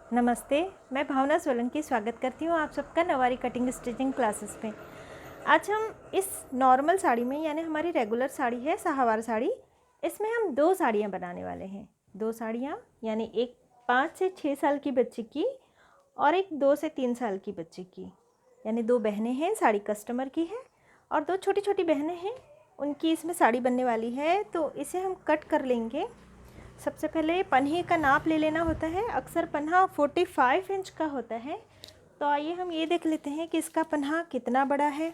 नमस्ते, मैं भावना सोलंकी स्वागत करती हूँ आप सबका नवारी कटिंग स्टिचिंग क्लासेस में। आज हम इस नॉर्मल साड़ी में यानी हमारी रेगुलर साड़ी है सहावार साड़ी, इसमें हम दो साड़ियाँ बनाने वाले हैं। दो साड़ियाँ यानी एक 5 से 6 साल की बच्ची की और एक 2 से 3 साल की बच्ची की, यानी दो बहनें हैं। साड़ी कस्टमर की है और दो छोटी छोटी बहनें हैं, उनकी इसमें साड़ी बनने वाली है। तो इसे हम कट कर लेंगे। सबसे पहले पन्हे का नाप ले लेना होता है। अक्सर पन्हा 45 इंच का होता है। तो आइए हम ये देख लेते हैं कि इसका पन्हा कितना बड़ा है।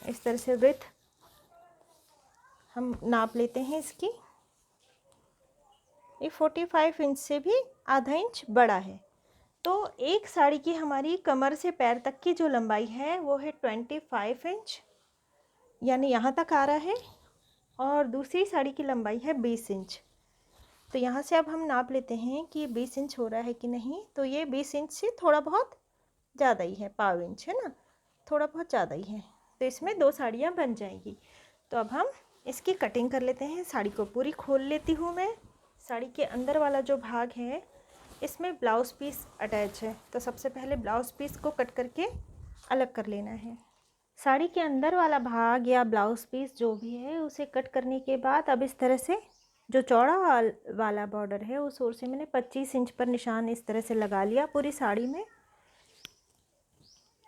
इस तरह से विड्थ हम नाप लेते हैं इसकी। ये 45 इंच से भी आधा इंच बड़ा है। तो एक साड़ी की हमारी कमर से पैर तक की जो लंबाई है वो है 25 इंच, यानी यहाँ तक आ रहा है। और दूसरी साड़ी की लंबाई है 20 इंच। तो यहाँ से अब हम नाप लेते हैं कि 20 इंच हो रहा है कि नहीं। तो ये 20 इंच से थोड़ा बहुत ज़्यादा ही है, पाव इंच है ना, थोड़ा बहुत ज़्यादा ही है। तो इसमें दो साड़ियाँ बन जाएगी। तो अब हम इसकी कटिंग कर लेते हैं। साड़ी को पूरी खोल लेती हूँ मैं। साड़ी के अंदर वाला जो भाग है इसमें ब्लाउज़ पीस अटैच है। तो सबसे पहले ब्लाउज़ पीस को कट करके अलग कर लेना है। साड़ी के अंदर वाला भाग या ब्लाउज़ पीस जो भी है उसे कट करने के बाद अब इस तरह से जो चौड़ा वाला बॉर्डर है उस ओर से मैंने 25 इंच पर निशान इस तरह से लगा लिया। पूरी साड़ी में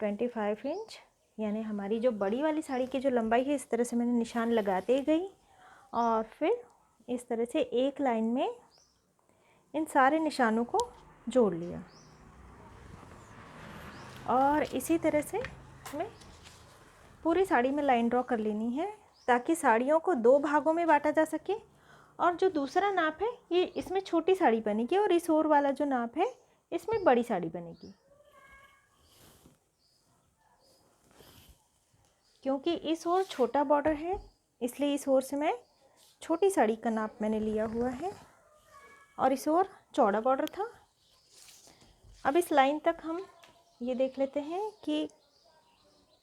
25 इंच, यानी हमारी जो बड़ी वाली साड़ी की जो लंबाई है इस तरह से मैंने निशान लगाते गई और फिर इस तरह से एक लाइन में इन सारे निशानों को जोड़ लिया। और इसी तरह से हमें पूरी साड़ी में लाइन ड्रॉ कर लेनी है ताकि साड़ियों को दो भागों में बांटा जा सके। और जो दूसरा नाप है ये इसमें छोटी साड़ी बनेगी और इस ओर वाला जो नाप है इसमें बड़ी साड़ी बनेगी। क्योंकि इस ओर छोटा बॉर्डर है इसलिए इस ओर से मैं छोटी साड़ी का नाप मैंने लिया हुआ है और इस ओर चौड़ा बॉर्डर था। अब इस लाइन तक हम ये देख लेते हैं कि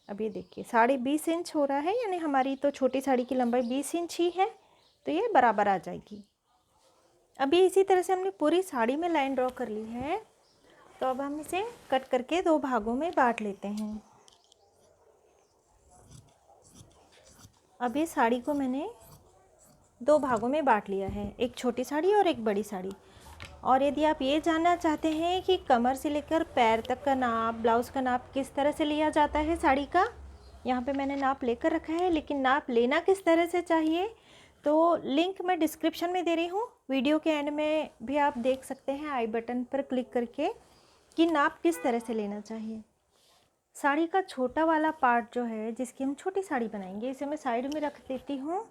अब ये देखिए 20.5 इंच हो रहा है, यानी हमारी तो छोटी साड़ी की लंबाई 20 इंच ही है। तो ये बराबर आ जाएगी। अभी इसी तरह से हमने पूरी साड़ी में लाइन ड्रॉ कर ली है। तो अब हम इसे कट करके दो भागों में बांट लेते हैं। अब ये साड़ी को मैंने दो भागों में बांट लिया है, एक छोटी साड़ी और एक बड़ी साड़ी। और यदि आप ये जानना चाहते हैं कि कमर से लेकर पैर तक का नाप, ब्लाउज़ का नाप किस तरह से लिया जाता है साड़ी का, यहाँ पे मैंने नाप लेकर रखा है। लेकिन नाप लेना किस तरह से चाहिए तो लिंक मैं डिस्क्रिप्शन में दे रही हूँ। वीडियो के एंड में भी आप देख सकते हैं आई बटन पर क्लिक करके कि नाप किस तरह से लेना चाहिए। साड़ी का छोटा वाला पार्ट जो है जिसकी हम छोटी साड़ी बनाएंगे इसे मैं साइड में रख देती हूँ।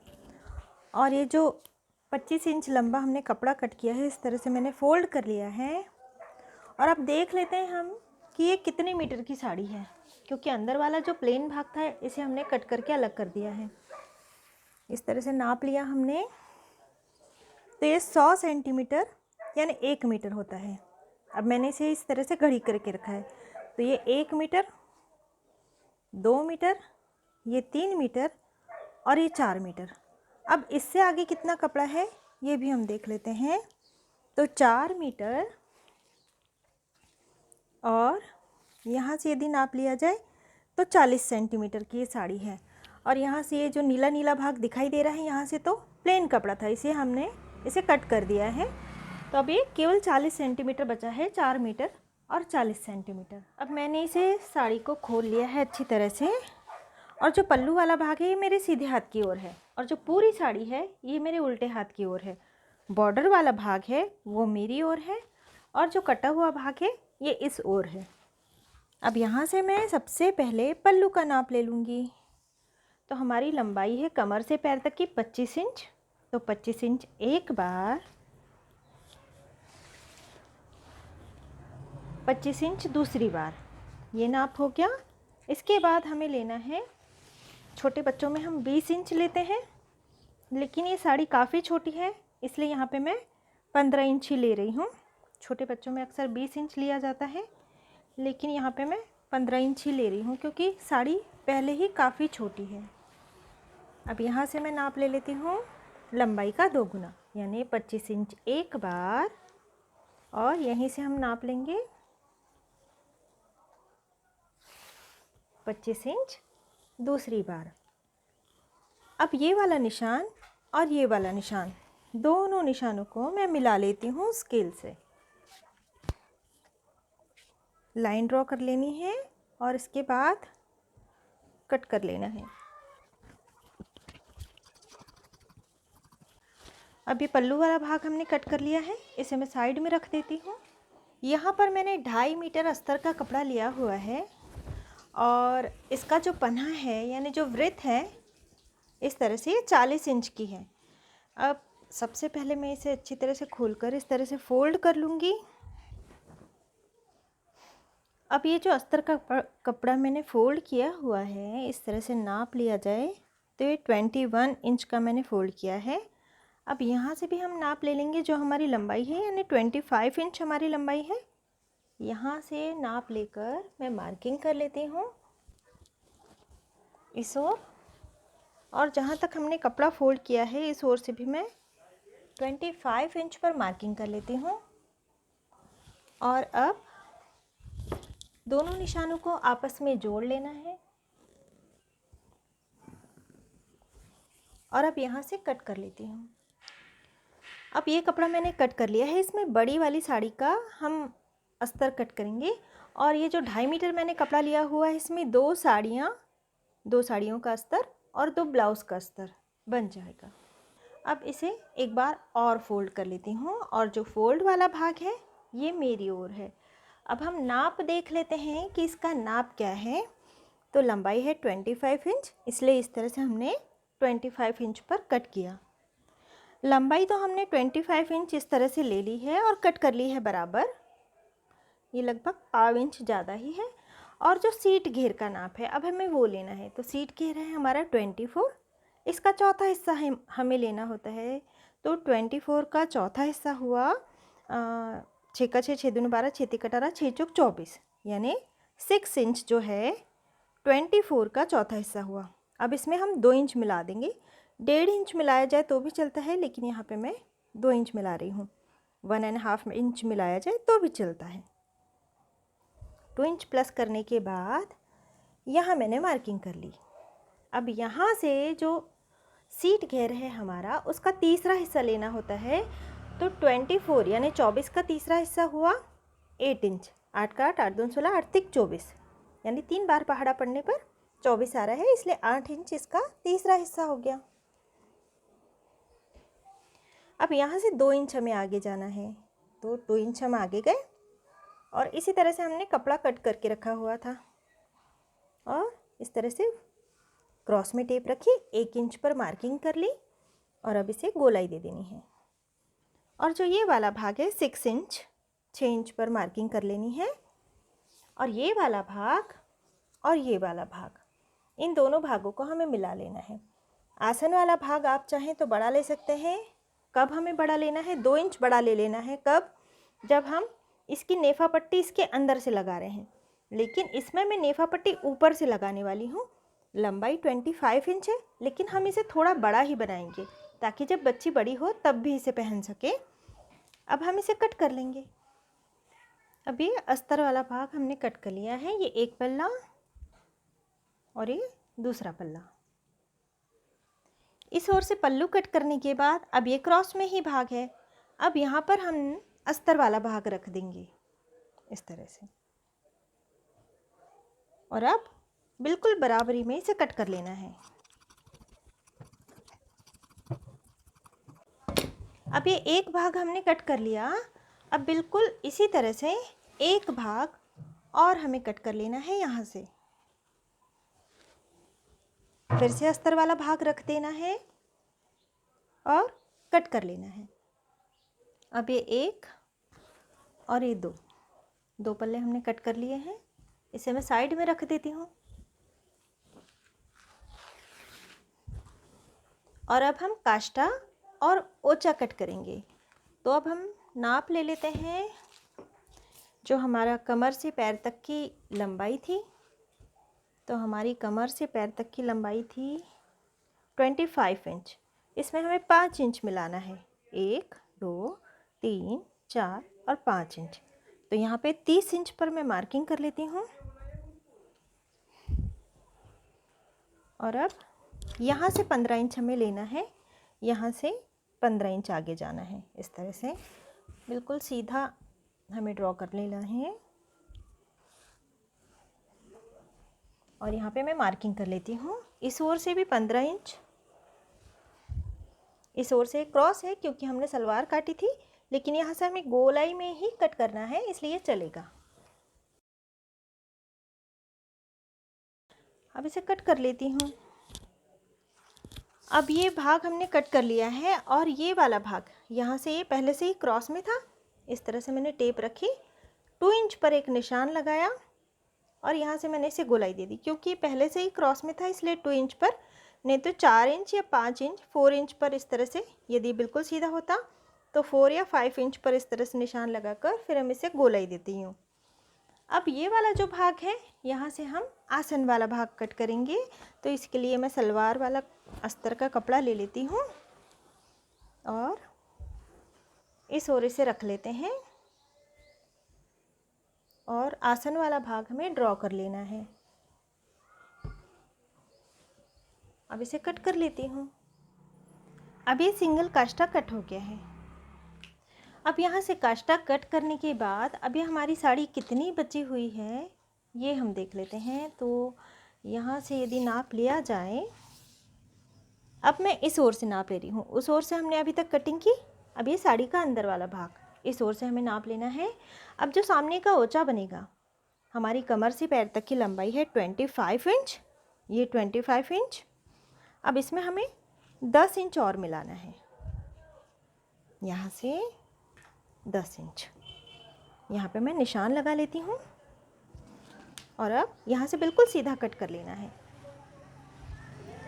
और ये जो 25 इंच लंबा हमने कपड़ा कट किया है इस तरह से मैंने फ़ोल्ड कर लिया है। और अब देख लेते हैं हम कि ये कितने मीटर की साड़ी है, क्योंकि अंदर वाला जो प्लेन भाग था इसे हमने कट करके अलग कर दिया है। इस तरह से नाप लिया हमने। तो ये 100 सेंटीमीटर यानी 1 मीटर होता है। अब मैंने इसे इस तरह से घड़ी करके रखा है। तो ये 1 मीटर, 2 मीटर, ये 3 मीटर और ये 4 मीटर। अब इससे आगे कितना कपड़ा है ये भी हम देख लेते हैं। तो 4 मीटर और यहाँ से यदि नाप लिया जाए तो 40 सेंटीमीटर की ये साड़ी है। और यहाँ से ये जो नीला नीला भाग दिखाई दे रहा है यहाँ से तो प्लेन कपड़ा था, इसे हमने इसे कट कर दिया है। तो अब ये केवल 40 सेंटीमीटर बचा है, 4 मीटर और 40 सेंटीमीटर। अब मैंने इसे साड़ी को खोल लिया है अच्छी तरह से। और जो पल्लू वाला भाग है ये मेरे सीधे हाथ की ओर है और जो पूरी साड़ी है ये मेरे उल्टे हाथ की ओर है। बॉर्डर वाला भाग है वो मेरी ओर है और जो कटा हुआ भाग है ये इस ओर है। अब यहाँ से मैं सबसे पहले पल्लू का नाप ले लूँगी। तो हमारी लंबाई है कमर से पैर तक की 25 इंच। तो 25 इंच एक बार, 25 इंच दूसरी बार, ये नाप हो गया। इसके बाद हमें लेना है, छोटे बच्चों में हम 20 इंच लेते हैं, लेकिन ये साड़ी काफ़ी छोटी है इसलिए यहाँ पे मैं 15 इंच ही ले रही हूँ। छोटे बच्चों में अक्सर 20 इंच लिया जाता है, लेकिन यहाँ पे मैं 15 इंच ही ले रही हूँ क्योंकि साड़ी पहले ही काफ़ी छोटी है। अब यहाँ से मैं नाप ले लेती हूँ लंबाई का 2 गुना, यानी 25 इंच एक बार, और यहीं से हम नाप लेंगे 25 इंच दूसरी बार। अब ये वाला निशान और ये वाला निशान, दोनों निशानों को मैं मिला लेती हूँ स्केल से। लाइन ड्रॉ कर लेनी है और इसके बाद कट कर लेना है। अब ये पल्लू वाला भाग हमने कट कर लिया है, इसे मैं साइड में रख देती हूँ। यहाँ पर मैंने 2.5 मीटर अस्तर का कपड़ा लिया हुआ है और इसका जो पन्हा है यानी जो वृत्त है इस तरह से ये 40 इंच की है। अब सबसे पहले मैं इसे अच्छी तरह से खोलकर इस तरह से फोल्ड कर लूँगी। अब ये जो अस्तर का कपड़ा मैंने फोल्ड किया हुआ है इस तरह से नाप लिया जाए तो ये 21 इंच का मैंने फोल्ड किया है। अब यहाँ से भी हम नाप ले लेंगे जो हमारी लंबाई है, यानी 25 इंच हमारी लंबाई है। यहाँ से नाप लेकर मैं मार्किंग कर लेती हूँ इस ओर, और जहाँ तक हमने कपड़ा फोल्ड किया है इस ओर से भी मैं 25 इंच पर मार्किंग कर लेती हूँ। और अब दोनों निशानों को आपस में जोड़ लेना है और अब यहाँ से कट कर लेती हूँ। अब ये कपड़ा मैंने कट कर लिया है, इसमें बड़ी वाली साड़ी का हम अस्तर कट करेंगे। और ये जो 2.5 मीटर मैंने कपड़ा लिया हुआ है इसमें 2 साड़ियों का अस्तर और 2 ब्लाउज़ का अस्तर बन जाएगा। अब इसे एक बार और फोल्ड कर लेती हूँ और जो फोल्ड वाला भाग है ये मेरी ओर है। अब हम नाप देख लेते हैं कि इसका नाप क्या है। तो लंबाई है 25 इंच, इसलिए इस तरह से हमने 25 इंच पर कट किया। लंबाई तो हमने 25 इंच इस तरह से ले ली है और कट कर ली है बराबर, ये लगभग 1/2 इंच ज़्यादा ही है। और जो सीट घेर का नाप है अब हमें वो लेना है, तो सीट घेर है हमारा 24, इसका चौथा हिस्सा हमें लेना होता है। तो 24 का चौथा हिस्सा हुआ 6 का 6, 6 दूनी 12, 6 तिक 18, 6 चौक 24, यानी 6 इंच जो है 24 का चौथा हिस्सा हुआ। अब इसमें हम 2 इंच मिला देंगे, 1.5 इंच मिलाया जाए तो भी चलता है, लेकिन यहाँ पे मैं 2 इंच मिला रही हूँ। 1.5 इंच मिलाया जाए तो भी चलता है। 2 इंच प्लस करने के बाद यहाँ मैंने मार्किंग कर ली। अब यहाँ से जो सीट घेर है हमारा उसका तीसरा हिस्सा लेना होता है। तो 24 यानी 24 का तीसरा हिस्सा हुआ 8 इंच, 8 का 8, 8 दूनी 16, 8 तिक 24, यानी 3 बार पहाड़ा पड़ने पर 24 आ रहा है, इसलिए 8 इंच इसका तीसरा हिस्सा हो गया। अब यहाँ से 2 इंच हमें आगे जाना है, तो 2 इंच हम आगे गए और इसी तरह से हमने कपड़ा कट करके रखा हुआ था और इस तरह से क्रॉस में टेप रखी, 1 इंच पर मार्किंग कर ली और अब इसे गोलाई दे देनी है। और जो ये वाला भाग है 6 इंच, 6 इंच पर मार्किंग कर लेनी है। और ये वाला भाग और ये वाला भाग, इन दोनों भागों को हमें मिला लेना है। आसन वाला भाग आप चाहें तो बड़ा ले सकते हैं। कब हमें बड़ा लेना है? 2 इंच बड़ा ले लेना है। कब? जब हम इसकी नेफा पट्टी इसके अंदर से लगा रहे हैं, लेकिन इसमें मैं नेफा पट्टी ऊपर से लगाने वाली हूँ। लंबाई 25 इंच है, लेकिन हम इसे थोड़ा बड़ा ही बनाएंगे ताकि जब बच्ची बड़ी हो तब भी इसे पहन सके। अब हम इसे कट कर लेंगे। अब ये अस्तर वाला भाग हमने कट कर लिया है, ये एक पल्ला और ये दूसरा पल्ला। इस ओर से पल्लू कट करने के बाद अब ये क्रॉस में ही भाग है। अब यहाँ पर हम अस्तर वाला भाग रख देंगे इस तरह से, और अब बिल्कुल बराबरी में इसे कट कर लेना है। अब ये एक भाग हमने कट कर लिया। अब बिल्कुल इसी तरह से एक भाग और हमें कट कर लेना है। यहाँ से फिर से अस्तर वाला भाग रख देना है और कट कर लेना है। अब ये एक और ये दो पल्ले हमने कट कर लिए हैं, इसे मैं साइड में रख देती हूँ। और अब हम काष्टा और ओचा कट करेंगे। तो अब हम नाप ले लेते हैं जो हमारा कमर से पैर तक की लंबाई थी। तो हमारी कमर से पैर तक की लंबाई थी 25 इंच, इसमें हमें 5 इंच मिलाना है। 1 2 3 4 और 5 इंच। तो यहाँ पे 30 इंच पर मैं मार्किंग कर लेती हूँ। और अब यहाँ से 15 इंच हमें लेना है, यहाँ से 15 इंच आगे जाना है। इस तरह से बिल्कुल सीधा हमें ड्रॉ कर लेना है। और यहाँ पे मैं मार्किंग कर लेती हूँ। इस ओर से भी 15 इंच, इस ओर से क्रॉस है क्योंकि हमने सलवार काटी थी, लेकिन यहाँ से हमें गोलाई में ही कट करना है, इसलिए चलेगा। अब इसे कट कर लेती हूँ। अब ये भाग हमने कट कर लिया है और ये वाला भाग यहाँ से ये पहले से ही क्रॉस में था। इस तरह से मैंने टेप रखी, 2 इंच पर एक निशान लगाया और यहाँ से मैंने इसे गोलाई दे दी। क्योंकि पहले से ही क्रॉस में था इसलिए 2 इंच पर, नहीं तो 4 इंच या 5 इंच, 4 इंच पर इस तरह से, यदि बिल्कुल सीधा होता तो 4 या 5 इंच पर इस तरह से निशान लगाकर फिर हम इसे गोलाई देती हूँ। अब ये वाला जो भाग है यहाँ से हम आसन वाला भाग कट करेंगे। तो इसके लिए मैं सलवार वाला अस्तर का कपड़ा ले लेती हूँ और इस ओर से रख लेते हैं और आसन वाला भाग हमें ड्रॉ कर लेना है। अब इसे कट कर लेती हूँ। अब ये सिंगल काष्टा कट हो गया है। अब यहाँ से काष्टा कट करने के बाद अब ये हमारी साड़ी कितनी बची हुई है ये हम देख लेते हैं। तो यहाँ से यदि नाप लिया जाए, अब मैं इस ओर से नाप ले रही हूँ, उस ओर से हमने अभी तक कटिंग की। अब ये साड़ी का अंदर वाला भाग, इस ओर से हमें नाप लेना है। अब जो सामने का ओचा बनेगा, हमारी कमर से पैर तक की लंबाई है 25 इंच, ये 25 इंच। अब इसमें हमें 10 इंच और मिलाना है, यहाँ से 10 इंच। यहाँ पे मैं निशान लगा लेती हूँ और अब यहाँ से बिल्कुल सीधा कट कर लेना है।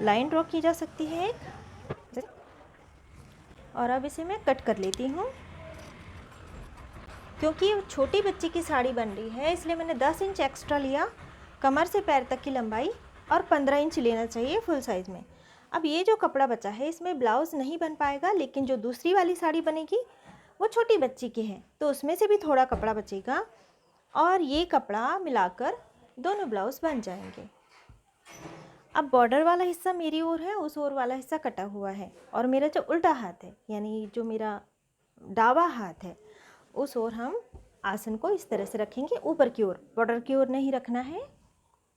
लाइन ड्रॉ की जा सकती है एक, और अब इसे मैं कट कर लेती हूँ। क्योंकि छोटी बच्ची की साड़ी बन रही है इसलिए मैंने 10 इंच एक्स्ट्रा लिया, कमर से पैर तक की लंबाई, और 15 इंच लेना चाहिए फुल साइज़ में। अब ये जो कपड़ा बचा है इसमें ब्लाउज़ नहीं बन पाएगा, लेकिन जो दूसरी वाली साड़ी बनेगी वो छोटी बच्ची की है तो उसमें से भी थोड़ा कपड़ा बचेगा और ये कपड़ा मिलाकर दोनों ब्लाउज़ बन जाएंगे। अब बॉर्डर वाला हिस्सा मेरी ओर है, उस ओर वाला हिस्सा कटा हुआ है, और मेरा जो उल्टा हाथ है यानी जो मेरा दावा हाथ है उस ओर हम आसन को इस तरह से रखेंगे, ऊपर की ओर, बॉर्डर की ओर नहीं रखना है।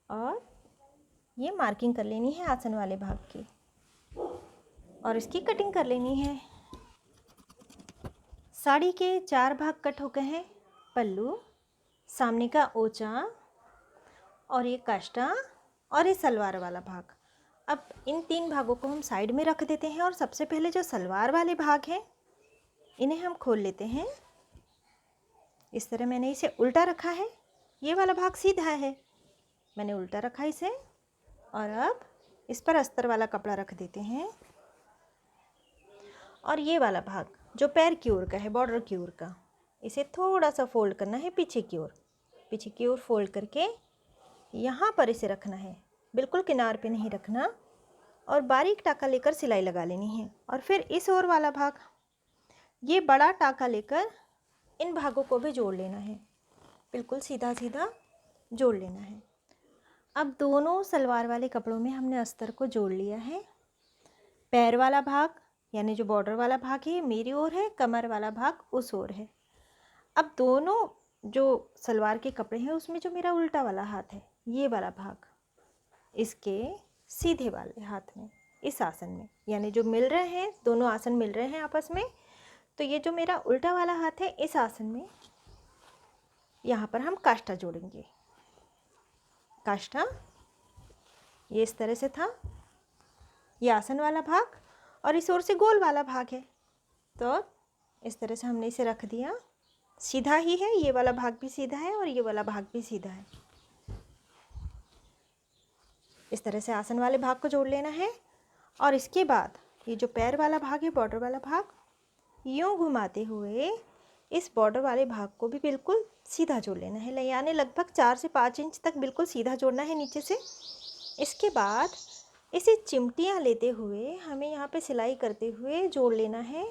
और ये मार्किंग कर लेनी है आसन वाले भाग की और इसकी कटिंग कर लेनी है। साड़ी के 4 भाग कट हो गए हैं, पल्लू, सामने का ओचा और ये काष्टा और ये सलवार वाला भाग। अब इन 3 भागों को हम साइड में रख देते हैं और सबसे पहले जो सलवार वाले भाग हैं इन्हें हम खोल लेते हैं। इस तरह मैंने इसे उल्टा रखा है, ये वाला भाग सीधा है, मैंने उल्टा रखा इसे, और अब इस पर अस्तर वाला कपड़ा रख देते हैं। और ये वाला भाग जो पैर की ओर का है, बॉर्डर की ओर का, इसे थोड़ा सा फोल्ड करना है पीछे की ओर फोल्ड करके यहाँ पर इसे रखना है, बिल्कुल किनार पे नहीं रखना, और बारीक टाका लेकर सिलाई लगा लेनी है। और फिर इस ओर वाला भाग, ये बड़ा टाका लेकर इन भागों को भी जोड़ लेना है, बिल्कुल सीधा सीधा जोड़ लेना है। अब दोनों सलवार वाले कपड़ों में हमने अस्तर को जोड़ लिया है। पैर वाला भाग यानी जो बॉर्डर वाला भाग है मेरी ओर है, कमर वाला भाग उस ओर है। अब दोनों जो सलवार के कपड़े हैं उसमें जो मेरा उल्टा वाला हाथ है, ये वाला भाग इसके सीधे वाले हाथ में, इस आसन में, यानी जो मिल रहे हैं, दोनों आसन मिल रहे हैं आपस में, तो ये जो मेरा उल्टा वाला हाथ है इस आसन में, यहाँ पर हम काष्टा जोड़ेंगे। काष्टा ये इस तरह से था, ये आसन वाला भाग, और इस ओर से गोल वाला भाग है, तो इस तरह से हमने इसे रख दिया। सीधा ही है, ये वाला भाग भी सीधा है और ये वाला भाग भी सीधा है। इस तरह से आसन वाले भाग को जोड़ लेना है। और इसके बाद ये जो पैर वाला भाग है, बॉर्डर वाला भाग, यूँ घुमाते हुए इस बॉर्डर वाले भाग को भी बिल्कुल सीधा जोड़ लेना है, यानी लगभग 4 से 5 इंच तक बिल्कुल सीधा जोड़ना है नीचे से। इसके बाद इसे चिमटियाँ लेते हुए हमें यहाँ पे सिलाई करते हुए जोड़ लेना है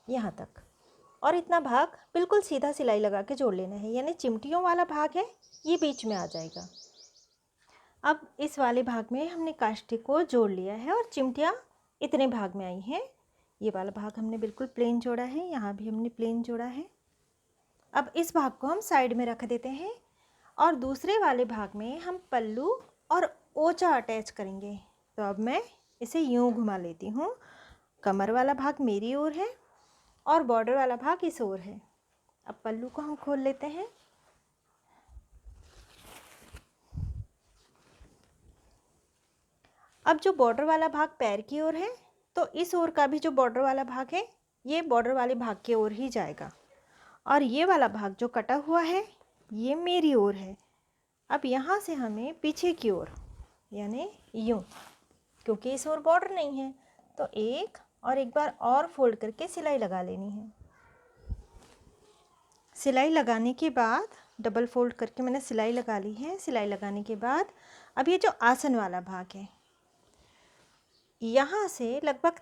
यहाँ तक। और इतना भाग बिल्कुल सीधा सिलाई लगा के जोड़ लेना है, यानी चिमटियों वाला भाग है ये बीच में आ जाएगा। अब इस वाले भाग में हमने काष्ठी को जोड़ लिया है और चिमटियाँ इतने भाग में आई हैं। ये वाला भाग हमने बिल्कुल प्लेन जोड़ा है, यहाँ भी हमने प्लेन जोड़ा है। अब इस भाग को हम साइड में रख देते हैं और दूसरे वाले भाग में हम पल्लू और ओचा अटैच करेंगे। तो अब मैं इसे यूं घुमा लेती हूँ। कमर वाला भाग मेरी ओर है और बॉर्डर वाला भाग इस ओर है। अब पल्लू को हम खोल लेते हैं। अब जो बॉर्डर वाला भाग पैर की ओर है, तो इस ओर का भी जो बॉर्डर वाला भाग है ये बॉर्डर वाले भाग की ओर ही जाएगा, और ये वाला भाग जो कटा हुआ है ये मेरी ओर है। अब यहाँ से हमें पीछे की ओर, यानी यूँ, क्योंकि इस ओर बॉर्डर नहीं है, तो एक बार और फोल्ड करके सिलाई लगा लेनी है। सिलाई लगाने के बाद डबल फोल्ड करके मैंने सिलाई लगा ली है। सिलाई लगाने के बाद अब ये जो आसन वाला भाग है यहाँ से लगभग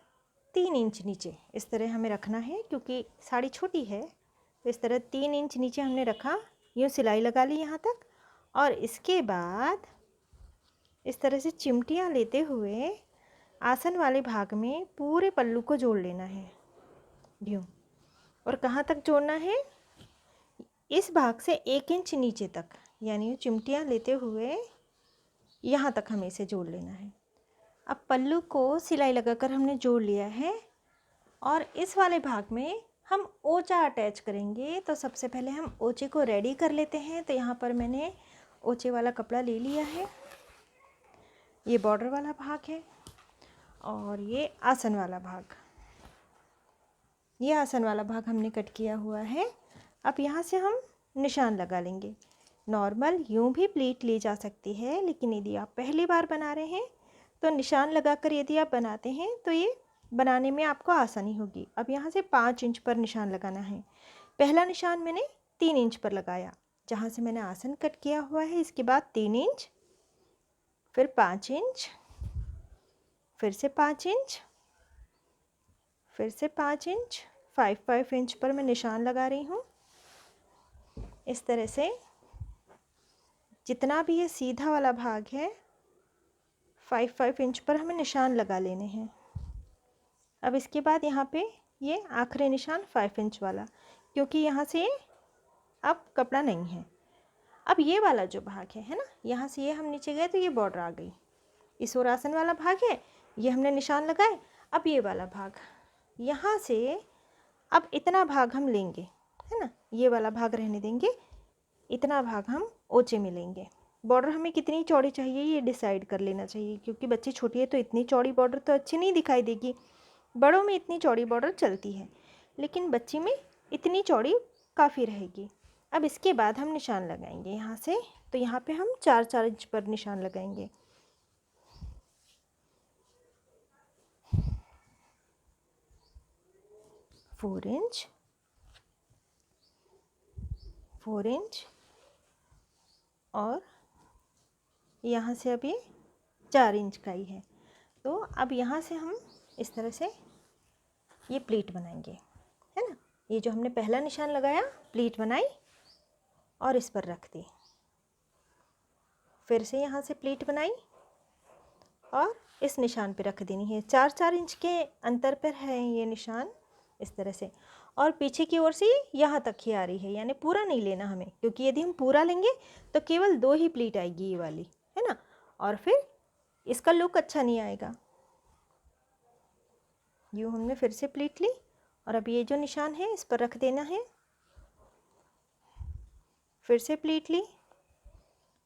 3 इंच नीचे इस तरह हमें रखना है, क्योंकि साड़ी छोटी है। तो इस तरह 3 इंच नीचे हमने रखा, यूँ सिलाई लगा ली यहाँ तक, और इसके बाद इस तरह से चिमटियाँ लेते हुए आसन वाले भाग में पूरे पल्लू को जोड़ लेना है यूँ। और कहाँ तक जोड़ना है? इस भाग से 1 इंच नीचे तक, यानी चिमटियाँ लेते हुए यहाँ तक हमें इसे जोड़ लेना है। अब पल्लू को सिलाई लगाकर हमने जोड़ लिया है और इस वाले भाग में हम ओचा अटैच करेंगे। तो सबसे पहले हम ओचे को रेडी कर लेते हैं। तो यहाँ पर मैंने ओचे वाला कपड़ा ले लिया है। ये बॉर्डर वाला भाग है और ये आसन वाला भाग, ये आसन वाला भाग हमने कट किया हुआ है। अब यहाँ से हम निशान लगा लेंगे। नॉर्मल यूँ भी प्लीट ली जा सकती है, लेकिन यदि आप पहली बार बना रहे हैं तो निशान लगाकर यदि आप बनाते हैं तो ये बनाने में आपको आसानी होगी। अब यहाँ से 5 इंच पर निशान लगाना है। पहला निशान मैंने 3 इंच पर लगाया, जहाँ से मैंने आसन कट किया हुआ है। इसके बाद 3 इंच, फिर 5 इंच, फिर से 5 इंच, फिर से 5 इंच, 5 इंच पर मैं निशान लगा रही हूँ। इस तरह से जितना भी ये सीधा वाला भाग है 5 इंच पर हमें निशान लगा लेने हैं। अब इसके बाद यहाँ पे ये आखिरी निशान 5 इंच वाला, क्योंकि यहाँ से अब कपड़ा नहीं है। अब ये वाला जो भाग है ना, यहाँ से ये हम नीचे गए तो ये बॉर्डर आ गई। इस ओर आसन वाला भाग है, ये हमने निशान लगाए। अब ये वाला भाग, यहाँ से अब इतना भाग हम लेंगे, है ना, ये वाला भाग रहने देंगे, इतना भाग हम ओचे में लेंगे। बॉर्डर हमें कितनी चौड़ी चाहिए ये डिसाइड कर लेना चाहिए, क्योंकि बच्ची छोटी है तो इतनी चौड़ी बॉर्डर तो अच्छी नहीं दिखाई देगी। बड़ों में इतनी चौड़ी बॉर्डर चलती है, लेकिन बच्ची में इतनी चौड़ी काफ़ी रहेगी। अब इसके बाद हम निशान लगाएंगे यहाँ से। तो यहाँ पे हम 4 इंच पर निशान लगाएंगे। फोर इंच और यहाँ से अब ये 4 इंच का ही है। तो अब यहाँ से हम इस तरह से ये प्लीट बनाएंगे, है ना। ये जो हमने पहला निशान लगाया, प्लीट बनाई और इस पर रख दी, फिर से यहाँ से प्लीट बनाई और इस निशान पे रख देनी है। 4 इंच के अंतर पर है ये निशान, इस तरह से। और पीछे की ओर से यहाँ तक ही आ रही है, यानी पूरा नहीं लेना हमें, क्योंकि यदि हम पूरा लेंगे तो केवल 2 ही प्लीट आएगी ये वाली, है ना, और फिर इसका लुक अच्छा नहीं आएगा। यूँ हमने फिर से प्लीट ली और अब ये जो निशान है इस पर रख देना है, फिर से प्लीट ली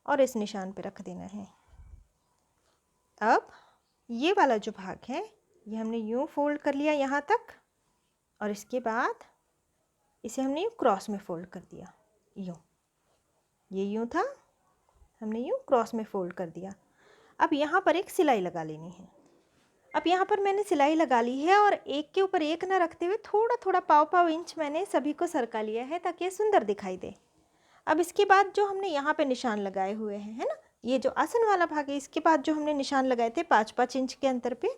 और इस निशान पे रख देना है। अब ये वाला जो भाग है ये हमने यूँ फोल्ड कर लिया यहाँ तक, और इसके बाद इसे हमने यूँ क्रॉस में फोल्ड कर दिया। यूँ, ये यूँ था, हमने यूँ क्रॉस में फोल्ड कर दिया। अब यहाँ पर एक सिलाई लगा लेनी है। अब यहाँ पर मैंने सिलाई लगा ली है और एक के ऊपर एक ना रखते हुए थोड़ा थोड़ा पाव इंच मैंने सभी को सरका लिया है, ताकि ये सुंदर दिखाई दे। अब इसके बाद जो हमने यहाँ पे निशान लगाए हुए हैं, है ना, ये जो आसन वाला भाग है, इसके बाद जो हमने निशान लगाए थे 5 इंच के अंतर पे,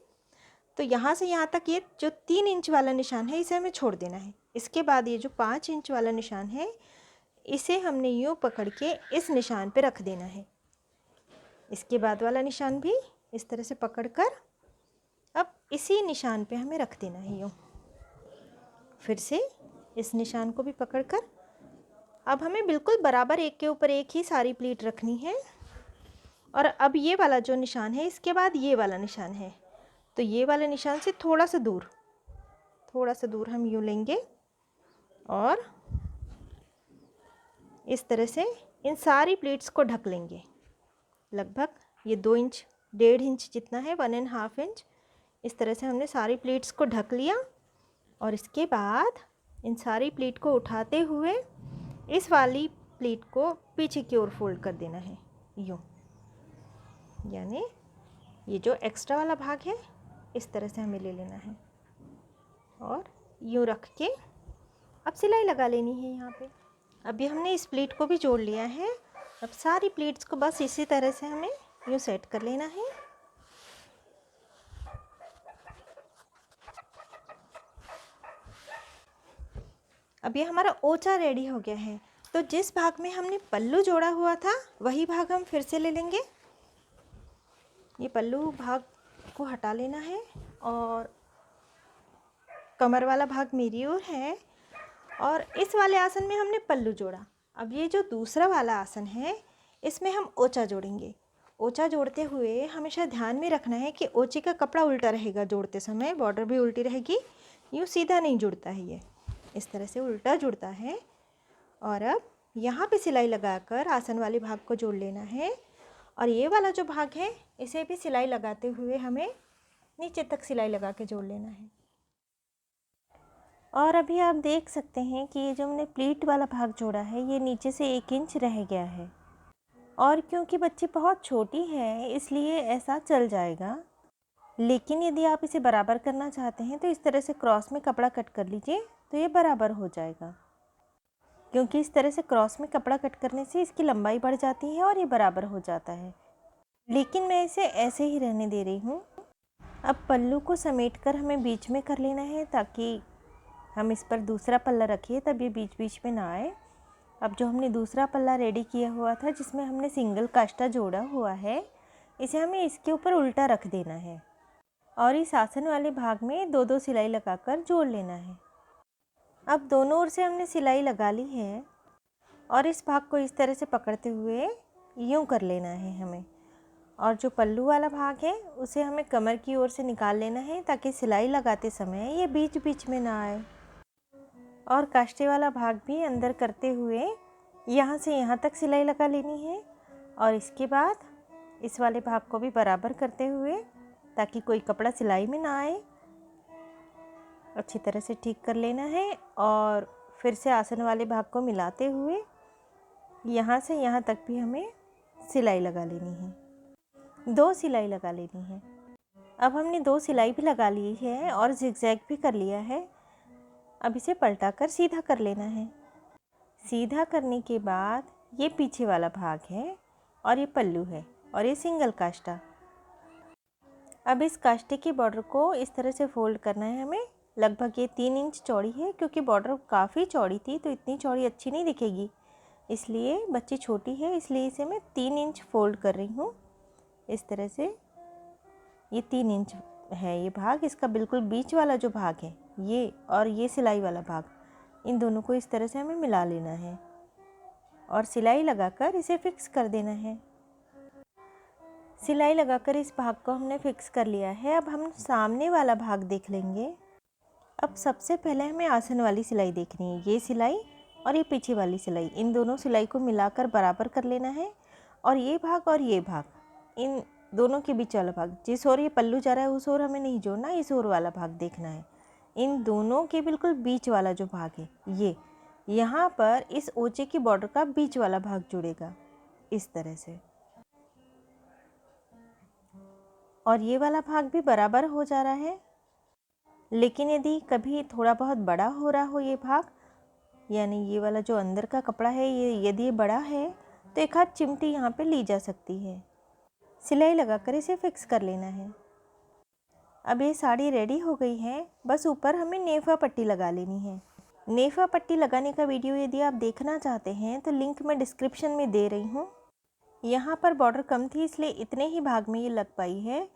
तो यहाँ से यहाँ तक ये जो 3 इंच वाला निशान है इसे हमें छोड़ देना है। इसके बाद ये जो 5 इंच वाला निशान है इसे हमने यूँ पकड़ के इस निशान पे रख देना है। इसके बाद वाला निशान भी इस तरह से पकड़कर अब इसी निशान पे हमें रख देना है यूँ। फिर से इस निशान को भी पकड़कर अब हमें बिल्कुल बराबर एक के ऊपर एक ही सारी प्लीट रखनी है। और अब ये वाला जो निशान है इसके बाद ये वाला निशान है, तो ये वाले निशान से थोड़ा सा दूर हम यूँ लेंगे और इस तरह से इन सारी प्लीट्स को ढक लेंगे। लगभग ये 2 इंच 1.5 इंच जितना है, 1.5 इंच, इस तरह से हमने सारी प्लीट्स को ढक लिया। और इसके बाद इन सारी प्लीट को उठाते हुए इस वाली प्लीट को पीछे की ओर फोल्ड कर देना है यूँ, यानी ये जो एक्स्ट्रा वाला भाग है इस तरह से हमें ले लेना है और यूँ रख के अब सिलाई लगा लेनी है यहाँ पे। अभी हमने इस प्लीट को भी जोड़ लिया है। अब सारी प्लीट्स को बस इसी तरह से हमें यूँ सेट कर लेना है। अब ये हमारा ओचा रेडी हो गया है। तो जिस भाग में हमने पल्लू जोड़ा हुआ था वही भाग हम फिर से ले लेंगे। ये पल्लू भाग को हटा लेना है और कमर वाला भाग मेरी ओर है और इस वाले आसन में हमने पल्लू जोड़ा। अब ये जो दूसरा वाला आसन है इसमें हम ओचा जोड़ेंगे। ओचा जोड़ते हुए हमेशा ध्यान में रखना है कि ओचे का कपड़ा उल्टा रहेगा, जोड़ते समय बॉर्डर भी उल्टी रहेगी, यूँ सीधा नहीं जुड़ता है, ये इस तरह से उल्टा जुड़ता है। और अब यहाँ पे सिलाई लगाकर आसन वाले भाग को जोड़ लेना है और ये वाला जो भाग है इसे भी सिलाई लगाते हुए हमें नीचे तक सिलाई लगा के जोड़ लेना है। और अभी आप देख सकते हैं कि ये जो हमने प्लीट वाला भाग जोड़ा है ये नीचे से 1 इंच रह गया है और क्योंकि बच्ची बहुत छोटी है इसलिए ऐसा चल जाएगा। लेकिन यदि आप इसे बराबर करना चाहते हैं तो इस तरह से क्रॉस में कपड़ा कट कर लीजिए तो ये बराबर हो जाएगा, क्योंकि इस तरह से क्रॉस में कपड़ा कट करने से इसकी लंबाई बढ़ जाती है और ये बराबर हो जाता है। लेकिन मैं इसे ऐसे ही रहने दे रही हूँ। अब पल्लू को समेटकर हमें बीच में कर लेना है ताकि हम इस पर दूसरा पल्ला रखिए तब ये बीच बीच में ना आए। अब जो हमने दूसरा पल्ला रेडी किया हुआ था जिसमें हमने सिंगल काष्टा जोड़ा हुआ है इसे हमें इसके ऊपर उल्टा रख देना है और इस आसन वाले भाग में 2-2 सिलाई लगाकर जोड़ लेना है। अब दोनों ओर से हमने सिलाई लगा ली है और इस भाग को इस तरह से पकड़ते हुए यूँ कर लेना है हमें। और जो पल्लू वाला भाग है उसे हमें कमर की ओर से निकाल लेना है ताकि सिलाई लगाते समय ये बीच बीच में ना आए। और काष्टे वाला भाग भी अंदर करते हुए यहाँ से यहाँ तक सिलाई लगा लेनी है और इसके बाद इस वाले भाग को भी बराबर करते हुए ताकि कोई कपड़ा सिलाई में ना आए अच्छी तरह से ठीक कर लेना है। और फिर से आसन वाले भाग को मिलाते हुए यहाँ से यहाँ तक भी हमें सिलाई लगा लेनी है, 2 सिलाई लगा लेनी है। अब हमने 2 सिलाई भी लगा ली है और जिगजैग भी कर लिया है। अब इसे पलटाकर सीधा कर लेना है। सीधा करने के बाद ये पीछे वाला भाग है और ये पल्लू है और ये सिंगल काष्टा। अब इस काष्टे के बॉर्डर को इस तरह से फोल्ड करना है हमें। लगभग ये 3 इंच चौड़ी है, क्योंकि बॉर्डर काफ़ी चौड़ी थी तो इतनी चौड़ी अच्छी नहीं दिखेगी, इसलिए बच्ची छोटी है इसलिए इसे मैं 3 इंच फोल्ड कर रही हूँ। इस तरह से ये 3 इंच है ये भाग। इसका बिल्कुल बीच वाला जो भाग है ये और ये सिलाई वाला भाग, इन दोनों को इस तरह से हमें मिला लेना है और सिलाई लगाकर इसे फिक्स कर देना है। सिलाई लगाकर इस भाग को हमने फिक्स कर लिया है। अब हम सामने वाला भाग देख लेंगे। अब सबसे पहले हमें आसन वाली सिलाई देखनी है, ये सिलाई और ये पीछे वाली सिलाई, इन दोनों सिलाई को मिलाकर बराबर कर लेना है। और ये भाग और ये भाग, इन दोनों के बीच वाला भाग, जिस ओर ये पल्लू जा रहा है उस ओर हमें नहीं जोड़ना, इस ओर वाला भाग देखना है। इन दोनों के बिल्कुल बीच वाला जो भाग है ये, यहाँ पर इस ओचे की बॉर्डर का बीच वाला भाग जुड़ेगा इस तरह से। और ये वाला भाग भी बराबर हो जा रहा है। लेकिन यदि कभी थोड़ा बहुत बड़ा हो रहा हो ये भाग, यानी ये वाला जो अंदर का कपड़ा है ये यदि बड़ा है तो एक हाथ चिमटी यहाँ पे ली जा सकती है। सिलाई लगाकर इसे फिक्स कर लेना है। अब ये साड़ी रेडी हो गई है, बस ऊपर हमें नेफा पट्टी लगा लेनी है। नेफा पट्टी लगाने का वीडियो यदि आप देखना चाहते हैं तो लिंक मैं डिस्क्रिप्शन में दे रही हूँ। यहाँ पर बॉर्डर कम थी इसलिए इतने ही भाग में ये लग पाई है,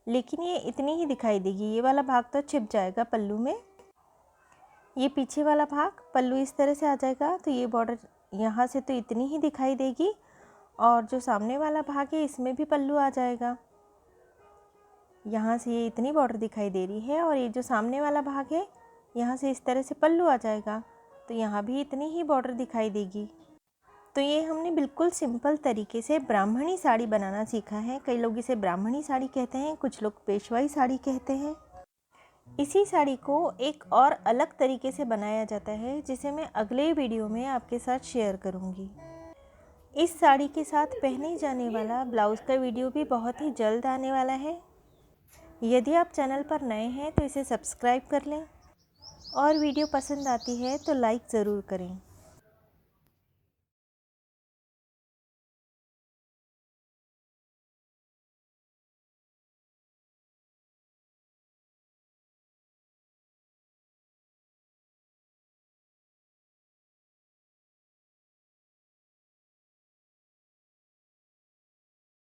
लेकिन ये इतनी ही दिखाई देगी। ये वाला भाग तो छिप जाएगा पल्लू में। ये पीछे वाला भाग पल्लू इस तरह से आ जाएगा, तो ये बॉर्डर यहाँ से तो इतनी ही दिखाई देगी, और जो सामने वाला भाग है इसमें भी पल्लू आ जाएगा। यहाँ से ये इतनी बॉर्डर दिखाई दे रही है, और ये जो सामने वाला भाग है यहाँ से इस तरह से पल्लू आ जाएगा, तो यहाँ भी इतनी ही बॉर्डर दिखाई देगी। तो ये हमने बिल्कुल सिंपल तरीके से ब्राह्मणी साड़ी बनाना सीखा है। कई लोग इसे ब्राह्मणी साड़ी कहते हैं, कुछ लोग पेशवाई साड़ी कहते हैं। इसी साड़ी को एक और अलग तरीके से बनाया जाता है, जिसे मैं अगले वीडियो में आपके साथ शेयर करूँगी। इस साड़ी के साथ पहने जाने वाला ब्लाउज़ का वीडियो भी बहुत ही जल्द आने वाला है। यदि आप चैनल पर नए हैं तो इसे सब्सक्राइब कर लें, और वीडियो पसंद आती है तो लाइक ज़रूर करें।